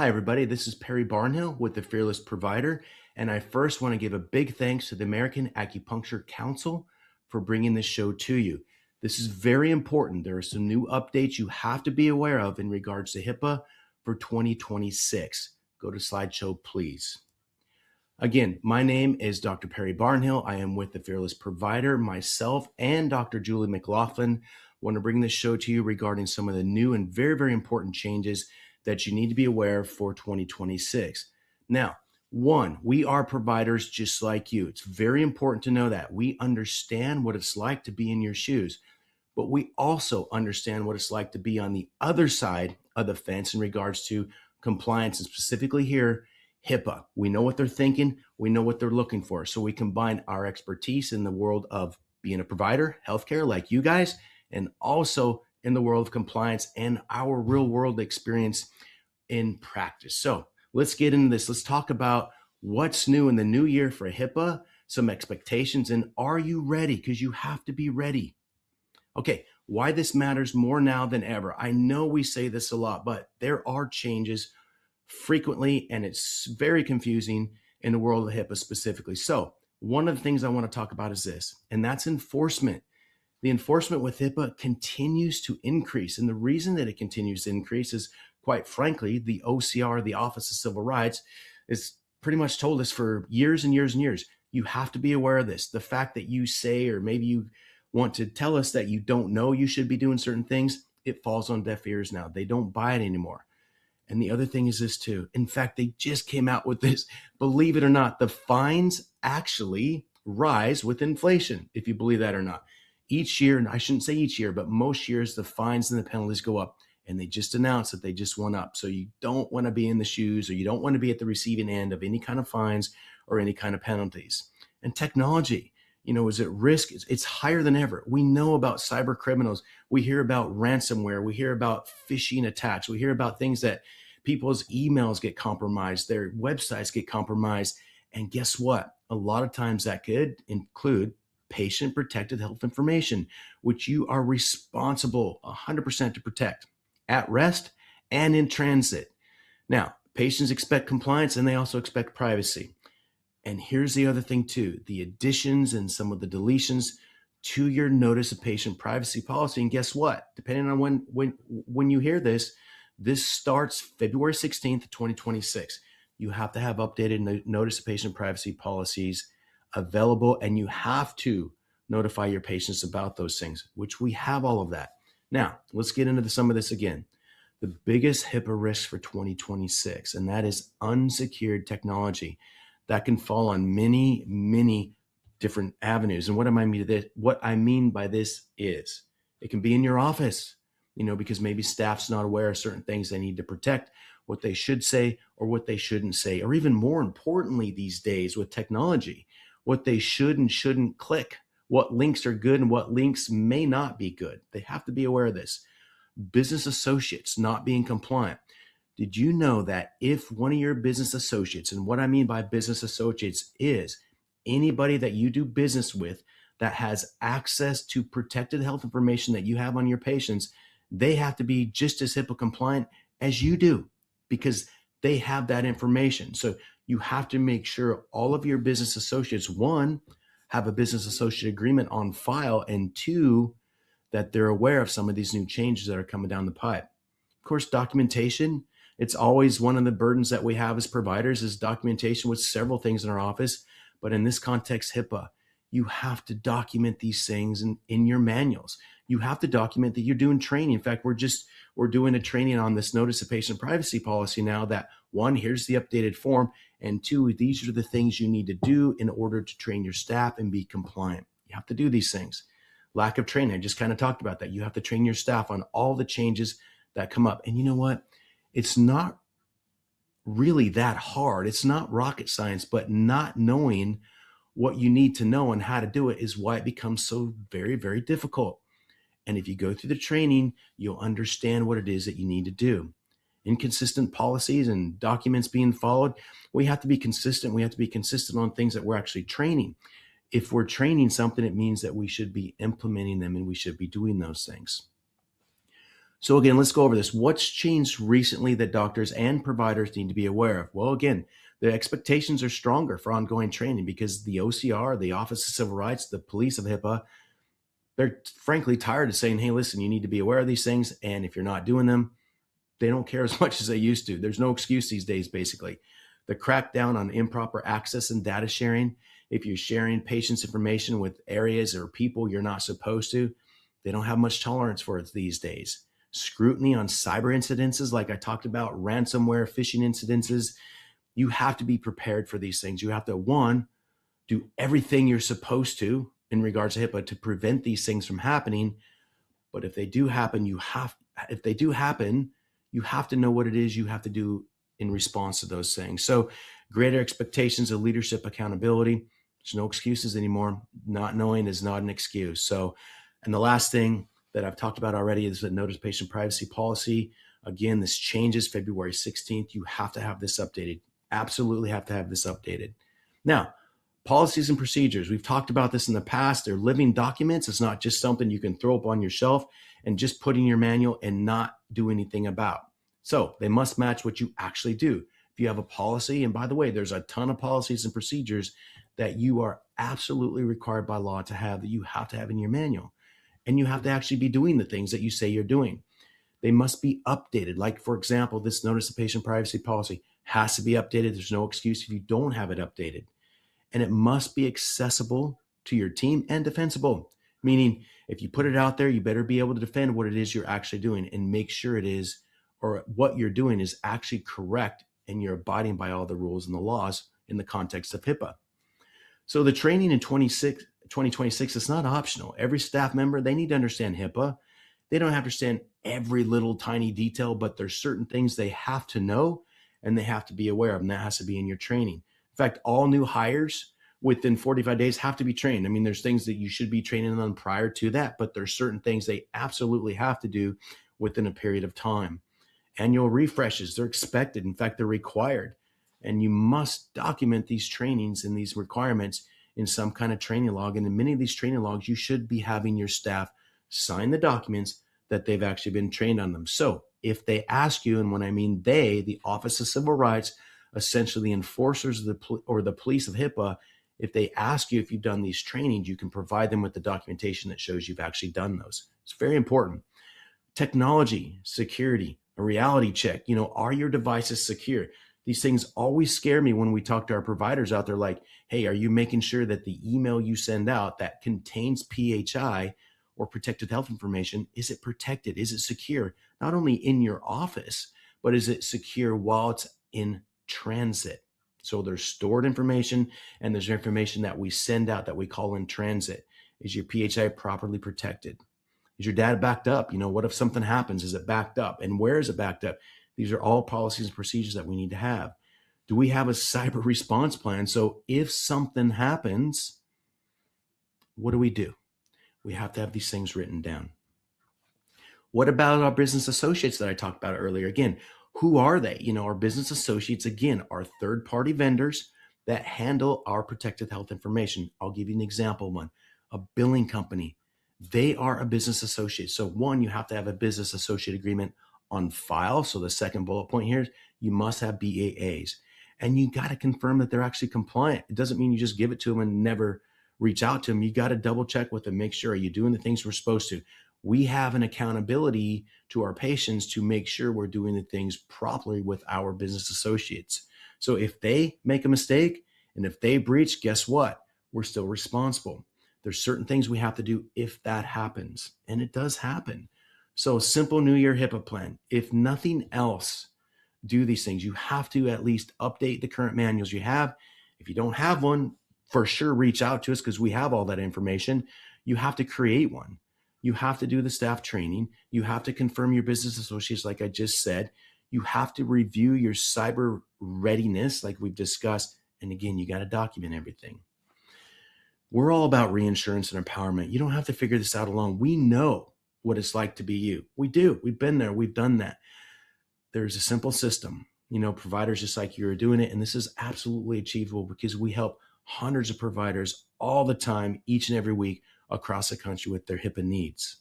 Hi, everybody. This is Perry Barnhill with the Fearless Provider. And I first want to give a big thanks to the American Acupuncture Council for bringing this show to you. This is very important. There are some new updates you have to be aware of in regards to HIPAA for 2026. Go to slideshow, please. Again, my name is Dr. Perry Barnhill. I am with the Fearless Provider. Myself and Dr. Julie McLaughlin want to bring this show to you regarding some of the new and very, very important changes that you need to be aware of for 2026. Now, one, we are providers just like you. It's very important to know that. We understand what it's like to be in your shoes, but we also understand what it's like to be on the other side of the fence in regards to compliance, and specifically here, HIPAA. We know what they're thinking. We know what they're looking for. So we combine our expertise in the world of being a provider, healthcare like you guys, and also in the world of compliance and our real world experience in practice. So let's get into this. Let's talk about what's new in the new year for HIPAA, some expectations, and are you ready? Because you have to be ready. Okay, why this matters more now than ever. I know we say this a lot, but there are changes frequently, and it's very confusing in the world of HIPAA specifically. So one of the things I want to talk about is this, and that's enforcement. The enforcement with HIPAA continues to increase. And the reason that it continues to increase is, quite frankly, the OCR, the Office of Civil Rights, has pretty much told us for years and years and years, you have to be aware of this. The fact that you say, or maybe you want to tell us that you don't know you should be doing certain things, it falls on deaf ears now. They don't buy it anymore. And the other thing is this too. In fact, they just came out with this. Believe it or not, the fines actually rise with inflation, if you believe that or not. Each year, and I shouldn't say each year, but most years, the fines and the penalties go up, and they just announced that they just went up. So you don't want to be in the shoes, or you don't want to be at the receiving end of any kind of fines or any kind of penalties. And technology, is at risk. It's higher than ever. We know about cyber criminals. We hear about ransomware. We hear about phishing attacks. We hear about things that people's emails get compromised, their websites get compromised. And guess what? A lot of times that could include patient protected health information, which you are responsible 100% to protect at rest and in transit. Now, patients expect compliance, and they also expect privacy. And here's the other thing too, the additions and some of the deletions to your notice of patient privacy policy. And guess what? Depending on when you hear this, this starts February 16th, 2026. You have to have updated notice of patient privacy policies available, and you have to notify your patients about those things, which we have all of that. Now, let's get into some of this again. The biggest HIPAA risk for 2026, and that is unsecured technology. That can fall on many, many different avenues. And what I mean by this is it can be in your office, because maybe staff's not aware of certain things they need to protect, what they should say or what they shouldn't say, or even more importantly these days with technology, what they should and shouldn't click, what links are good and what links may not be good. They have to be aware of this. Business associates not being compliant. Did you know that if one of your business associates, and what I mean by business associates is anybody that you do business with that has access to protected health information that you have on your patients, they have to be just as HIPAA compliant as you do because they have that information. So you have to make sure all of your business associates, one, have a business associate agreement on file, and two, that they're aware of some of these new changes that are coming down the pipe. Of course, documentation, it's always one of the burdens that we have as providers is documentation with several things in our office. But in this context, HIPAA, you have to document these things in your manuals. You have to document that you're doing training. In fact, we're doing a training on this notice of patient privacy policy now that one, here's the updated form, and two, these are the things you need to do in order to train your staff and be compliant. You have to do these things. Lack of training, I just kind of talked about that. You have to train your staff on all the changes that come up. And you know what? It's not really that hard. It's not rocket science, but not knowing what you need to know and how to do it is why it becomes so very, very difficult. And if you go through the training, you'll understand what it is that you need to do. Inconsistent policies and documents being followed. We have to be consistent. We have to be consistent on things that we're actually training. If we're training something, it means that we should be implementing them and we should be doing those things. So again, let's go over this. What's changed recently that doctors and providers need to be aware of? Well, again, the expectations are stronger for ongoing training because the OCR, the Office of Civil Rights, the police of HIPAA, they're frankly tired of saying, hey, listen, you need to be aware of these things. And if you're not doing them, they don't care as much as they used to. There's no excuse these days, basically. The crackdown on improper access and data sharing, if you're sharing patients' information with areas or people you're not supposed to, they don't have much tolerance for it these days. Scrutiny on cyber incidences, like I talked about, ransomware, phishing incidences, you have to be prepared for these things. You have to, one, do everything you're supposed to in regards to HIPAA to prevent these things from happening. But if they do happen, you have to know what it is you have to do in response to those things. So greater expectations of leadership accountability. There's no excuses anymore. Not knowing is not an excuse. So, and the last thing that I've talked about already is the notice patient privacy policy. Again, this changes February 16th. You have to have this updated. Absolutely have to have this updated. Now, policies and procedures. We've talked about this in the past. They're living documents. It's not just something you can throw up on your shelf and just put in your manual and not do anything about. So they must match what you actually do. If you have a policy, and by the way, there's a ton of policies and procedures that you are absolutely required by law to have, that you have to have in your manual. And you have to actually be doing the things that you say you're doing. They must be updated. Like, for example, this notice of patient privacy policy has to be updated. There's no excuse if you don't have it updated. And it must be accessible to your team and defensible, meaning if you put it out there, you better be able to defend what it is you're actually doing and make sure it is, or what you're doing is actually correct and you're abiding by all the rules and the laws in the context of HIPAA. So the training in 2026 is not optional. Every staff member, they need to understand HIPAA. They don't have to understand every little tiny detail, but there's certain things they have to know and they have to be aware of, and that has to be in your training. In fact, all new hires within 45 days have to be trained. I mean, there's things that you should be training on prior to that, but there's certain things they absolutely have to do within a period of time. Annual refreshes, they're expected. In fact, they're required. And you must document these trainings and these requirements in some kind of training log. And in many of these training logs, you should be having your staff sign the documents that they've actually been trained on them. So if they ask you, and when I mean they, the Office of Civil Rights, essentially the enforcers of the police of HIPAA, if they ask you if you've done these trainings, you can provide them with the documentation that shows you've actually done those. It's very important. Technology, security, a reality check. Are your devices secure? These things always scare me when we talk to our providers out there like, hey, are you making sure that the email you send out that contains PHI or protected health information, is it protected? Is it secure? Not only in your office, but is it secure while it's in transit? So there's stored information and there's information that we send out that we call in transit. Is your PHI properly protected? Is your data backed up? What if something happens? Is it backed up? And where is it backed up? These are all policies and procedures that we need to have. Do we have a cyber response plan? So if something happens, what do? We have to have these things written down. What about our business associates that I talked about earlier? Again, who are they? Our business associates, again, are third-party vendors that handle our protected health information. I'll give you an example of one. A billing company, they are a business associate. So one, you have to have a business associate agreement on file. So the second bullet point here is you must have BAAs. And you got to confirm that they're actually compliant. It doesn't mean you just give it to them and never reach out to them. You got to double check with them, make sure, are you doing the things we're supposed to? We have an accountability to our patients to make sure we're doing the things properly with our business associates. So if they make a mistake and if they breach, guess what? We're still responsible. There's certain things we have to do if that happens, and it does happen. So simple New Year HIPAA plan. If nothing else, do these things. You have to at least update the current manuals you have. If you don't have one, for sure, reach out to us because we have all that information. You have to create one. You have to do the staff training. You have to confirm your business associates, like I just said. You have to review your cyber readiness, like we've discussed. And again, you got to document everything. We're all about reinsurance and empowerment. You don't have to figure this out alone. We know what it's like to be you. We do. We've been there. We've done that. There's a simple system. Providers just like you are doing it. And this is absolutely achievable because we help hundreds of providers all the time, each and every week across the country with their HIPAA needs.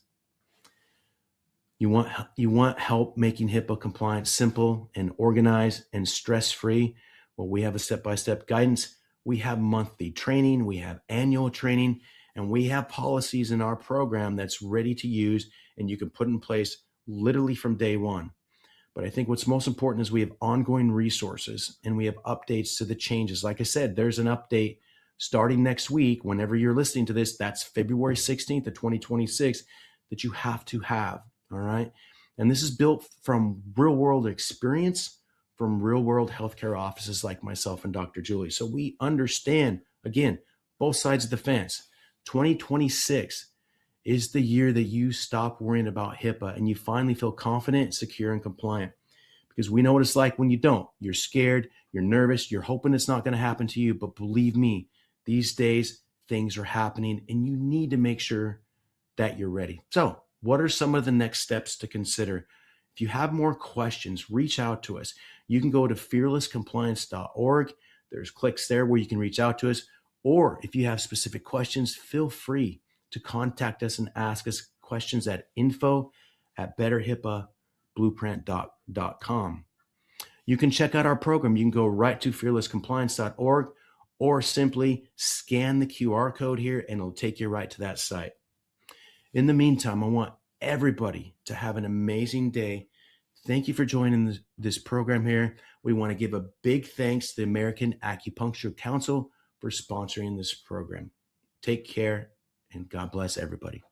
You want help making HIPAA compliance simple and organized and stress-free? Well, we have a step-by-step guidance. We have monthly training, we have annual training, and we have policies in our program that's ready to use and you can put in place literally from day one. But I think what's most important is we have ongoing resources and we have updates to the changes. Like I said, there's an update starting next week. Whenever you're listening to this, that's February 16th of 2026 that you have to have. All right. And this is built from real world experience from real world healthcare offices like myself and Dr. Julie. So we understand, again, both sides of the fence. 2026 is the year that you stop worrying about HIPAA and you finally feel confident, secure, and compliant. Because we know what it's like when you don't. You're scared, you're nervous, you're hoping it's not going to happen to you. But believe me, these days things are happening and you need to make sure that you're ready. So, what are some of the next steps to consider? If you have more questions, reach out to us. You can go to fearlesscompliance.org. There's clicks there where you can reach out to us. Or if you have specific questions, feel free to contact us and ask us questions at info@betterhippaablueprint.com. You can check out our program. You can go right to fearlesscompliance.org or simply scan the QR code here and it'll take you right to that site. In the meantime, I want everybody to have an amazing day. Thank you for joining this program here. We want to give a big thanks to the American Acupuncture Council for sponsoring this program. Take care and God bless everybody.